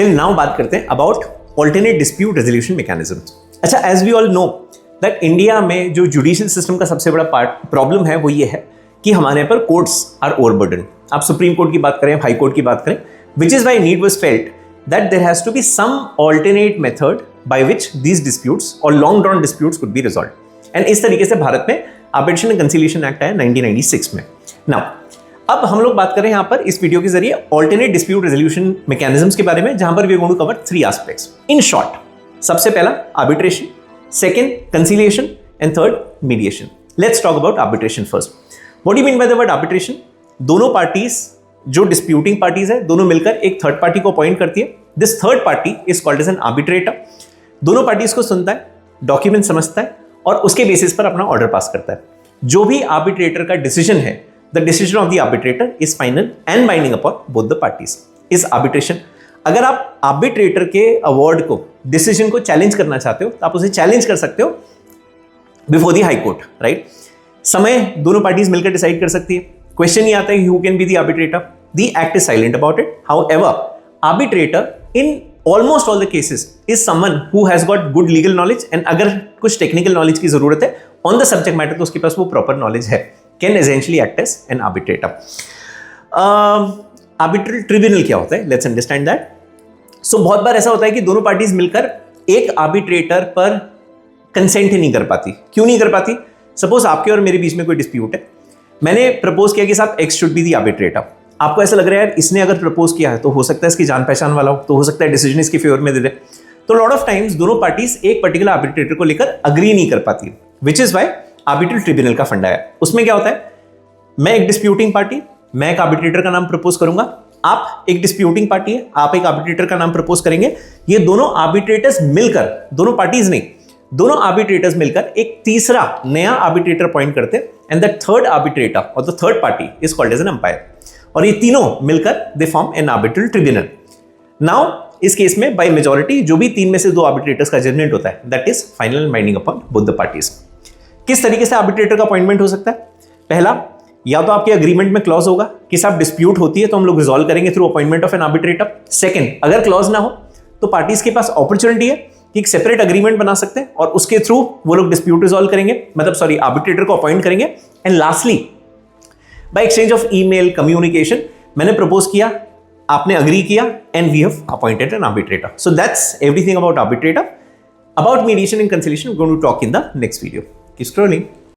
चलिए नाउ बात करते हैं about alternate dispute resolution mechanism. अच्छा, as we all know that India में जो जुडिशियल सिस्टम का सबसे बड़ा प्रॉब्लम है वो ये है कि हमारे यहाँ पर कोर्ट्स आर ओवरबर्डन। आप सुप्रीम कोर्ट की बात करें, हाई कोर्ट की बात करें, which is why need was felt that there has to be some alternate method by which these disputes or long drawn disputes could be resolved. And इस तरीके से भारत में आर्बिट्रेशन एंड कंसिलिएशन एक्ट आया 1996 में। Now, अब हम लोग बात करें यहाँ पर इस वीडियो के जरिए ऑल्टरनेट डिस्प्यूट रेजोल्यूशन मैकेनिज्म्स के बारे में, जहां पर we are going to cover 3 aspects in short. सबसे पहला arbitration, second conciliation and third mediation. Let's talk about arbitration first. What do you mean by the word arbitration? दोनों parties जो disputing parties है दोनों मिलकर एक थर्ड पार्टी को appoint करती है। This third party is called as an arbitrator. दोनों पार्टीज को सुनता है, डॉक्यूमेंट समझता है और उसके बेसिस पर अपना ऑर्डर पास करता है। जो भी आर्बिट्रेटर का डिसीजन है, the decision of the arbitrator is final and binding upon both the parties. Is arbitration. अगर आप आर्बिट्रेटर के अवार्ड को, डिसीजन को चैलेंज करना चाहते हो तो आप उसे चैलेंज कर सकते हो before the high court, right. समय दोनों पार्टीज मिलकर डिसाइड कर सकती है। क्वेश्चन ये आता है who can be the arbitrator? The act is silent about it. However, arbitrator in almost all the cases is someone who has got good legal knowledge and अगर कुछ technical knowledge की जरूरत है on the subject matter तो उसके पास वो proper knowledge है, can essentially act as an arbitrator. Arbitral tribunal क्या होता है? Let's understand that. So बहुत बार ऐसा होता है कि दोनों पार्टीज मिलकर एक आर्बिट्रेटर पर कंसेंट ही नहीं कर पाती। क्यों नहीं कर पाती? सपोज आपके और मेरे बीच में कोई डिस्प्यूट है, मैंने प्रपोज किया कि साहब x should be the arbitrator. आपको ऐसा लग रहा है यार इसने अगर प्रपोज किया है तो हो सकता है इसकी जान पहचान वाला हो, तो हो सकता है डिसीजन इसके फेवर में दे दे। तो लॉट ऑफ टाइम्स दोनों पार्टीज एक पर्टिकुलर आर्बिट्रेटर को लेकर अग्री नहीं कर पाती, which is why arbitral tribunal का फंडा है। उसमें क्या होता है, मैं एक डिस्प्यूटिंग पार्टी, मैं एक आर्बिट्रेटर का नाम प्रपोज करूंगा, आप एक डिस्प्यूटिंग पार्टी है, आप एक आर्बिट्रेटर का नाम प्रपोज करेंगे। ये दोनों आर्बिट्रेटर्स मिलकर, दोनों पार्टीज नहीं, दोनों आर्बिट्रेटर्स मिलकर एक तीसरा नया आर्बिट्रेटर अपॉइंट करते हैं एंड द थर्ड आर्बिट्रेटर और the third party is called as an umpire. और ये तीनों मिलकर they form an arbitral tribunal. Now इस केस में बाय मेजॉरिटी जो भी 3 में से 2 आर्बिट्रेटर्स का जजमेंट होता है that is final and binding upon both the parties. किस तरीके से आर्बिट्रेटर का अपॉइंटमेंट हो सकता है? पहला, या तो आपके अग्रीमेंट में क्लॉज होगा कि साहब डिस्प्यूट होती है तो हम लोग रिजॉल्व करेंगे through appointment of N arbitrator. Second, अगर क्लॉज ना हो तो पार्टीज के पास अपॉर्चुनिटी है कि एक सेपरेट अग्रीमेंट बना सकते हैं और उसके थ्रू वो लोग डिस्प्यूट रिजॉल्व करेंगे, मतलब सॉरी आर्बिट्रेटर को अपॉइंट करेंगे। And lastly by exchange of email communication, मैंने प्रपोज किया, आपने अग्री किया and we have appointed an arbitrator. So that's everything about arbitrator. About mediation and conciliation we are going to talk in the next video. Keep scrolling.